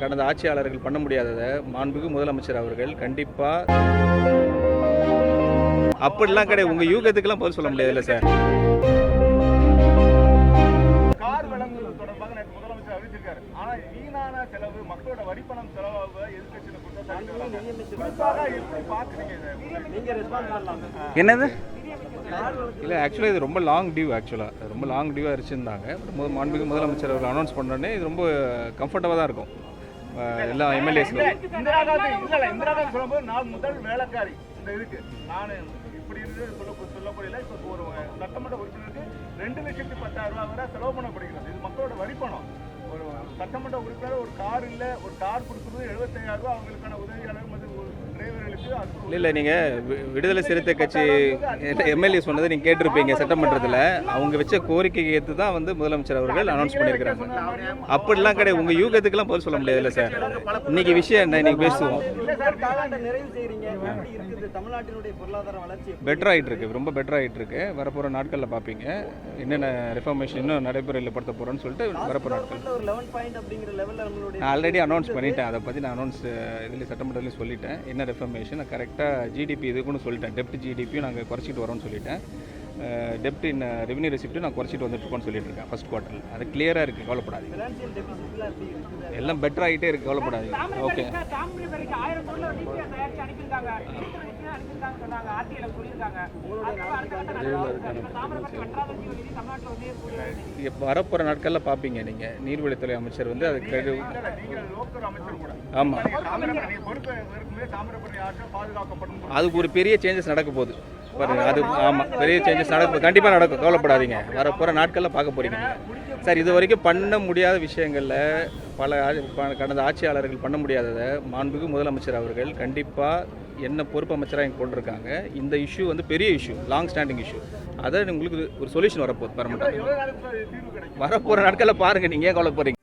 கடந்த ஆட்சியாளர்கள் பண்ண முடியாததை மாண்புமிகு முதலமைச்சர் அவர்கள் கண்டிப்பாக அப்படிலாம் கிடையாது. உங்கள் யூகத்துக்கெல்லாம் பதில் சொல்ல முடியாதுல்ல சார். கார் வழங்குவது தொடர்பாக நேற்று முதலமைச்சர் அறிவிச்சிருக்காரு. ஆனா வீணான செலவு, மக்களோட வரிப்பணம் செலவாக எதிர்க்கட்சியில குறிப்பாக எப்படி பாக்குறீங்க? என்னது இல்லை, ஆக்சுவலாக இது ரொம்ப லாங் டியூ. ரொம்ப லாங் டியூவாக வச்சுருந்தாங்க. மாண்புமிகு முதலமைச்சர் அவர்கள் அனௌன்ஸ் பண்ணோடனே இது ரொம்ப கம்ஃபர்டபுளாக தான் இருக்கும் எல்லா எம்எல்ஏஸ்க்கும். இந்திரா காந்தி சொல்லும்போது நான் முதல் வேலைக்காரி இந்த இதுக்கு நான் இப்படி இருந்து சொல்லப்படல. இப்போ ஒரு சட்டமன்ற உறுப்பினருக்கு 2,10,000 ரூபாய் வரை செலவு பண்ணப்படுகிறது. இது மக்களோட வரிப்பணம். ஒரு சட்டமன்ற உறுப்பினர் ஒரு கார் இல்லை, ஒரு கார் கொடுக்குறது 75,000 ரூபாய் அவங்களுக்கான உதவியாளர் மற்றும் டிரைவர்களுக்கு. இல்லை, நீங்கள் விடுதலை சிறுத்தை கட்சி எம்எல்ஏ சொன்னதை நீங்கள் கேட்டிருப்பீங்க சட்டமன்றத்தில். அவங்க வச்ச கோரிக்கையை ஏற்று தான் வந்து முதலமைச்சர் அவர்கள் அனௌன்ஸ் பண்ணியிருக்கிறாங்க. அப்படிலாம் கிடையாது. உங்கள் யூகத்துக்கெல்லாம் பதில் சொல்ல முடியாதுல்ல சார். இன்னைக்கு விஷயம் என்ன, இன்னைக்கு பேசுவோம். பெட்டர் ஆகிட்டு இருக்கு, ரொம்ப பெட்டர் ஆகிட்டு இருக்கு. வரப்போகிற நாட்களில் பார்ப்பீங்க என்னென்ன ரெஃபர்மேஷன் இன்னும் நடைமுறைப்படுத்த போகிறோன்னு சொல்லிட்டு வரப்போகிற நாட்கள். நான் ஆல்ரெடி அனௌன்ஸ் பண்ணிட்டேன். அதை பற்றி நான் அனௌன்ஸ் இதில் சட்டமன்றத்துலேயும் சொல்லிட்டேன். என்ன ரெஃபர்மேஷன் கரெக்டாக ஜிடிபி இதுக்குன்னு சொல்லிட்டேன். டெப்ட் ஜிடிபியும் நாங்கள் குறைச்சிட்டு வரோம்னு சொல்லிட்டேன். டெப்ட் இன் ரெவன்யூ ரெசிப்ட்டும் நான் குறைச்சிட்டு வந்துட்டுருக்கோன்னு சொல்லிட்டு இருக்கேன் ஃபர்ஸ்ட் குவார்ட்டரில். அது கிளியராக இருக்குது, கவலைப்படாதீங்க. எல்லாம் பெட்டர் ஆகிட்டே இருக்குது, கவலைப்படாதீங்க. ஓகே, வரப்போகிற நாட்களில் பார்ப்பீங்க நீங்கள். நீர்வழித்துறை அமைச்சர் வந்து அதுக்கு ஆமாம், அதுக்கு ஒரு பெரிய சேஞ்சஸ் நடக்க போகுது பாருங்க. அது ஆமாம், பெரிய சேஞ்சஸ் நடக்கும், கண்டிப்பாக நடக்கும், கவலைப்படாதீங்க. வரப்போகிற நாட்களில் பார்க்க போகிறீங்க சார். இது வரைக்கும் பண்ண முடியாத விஷயங்களில் கடந்த ஆட்சியாளர்கள் பண்ண முடியாததை மாண்புமிகு முதலமைச்சர் அவர்கள் கண்டிப்பாக என்ன பொறுப்பு அமைச்சராக இங்கே கொண்டிருக்காங்க. இந்த இஷ்யூ வந்து பெரிய இஷ்யூ, லாங் ஸ்டாண்டிங் இஷ்யூ. அதை உங்களுக்கு ஒரு சொல்யூஷன் வரப்போகுது. வரப்போகிற நாட்களில் பாருங்கள், நீங்கள் ஏன் கவலை போகிறீங்க?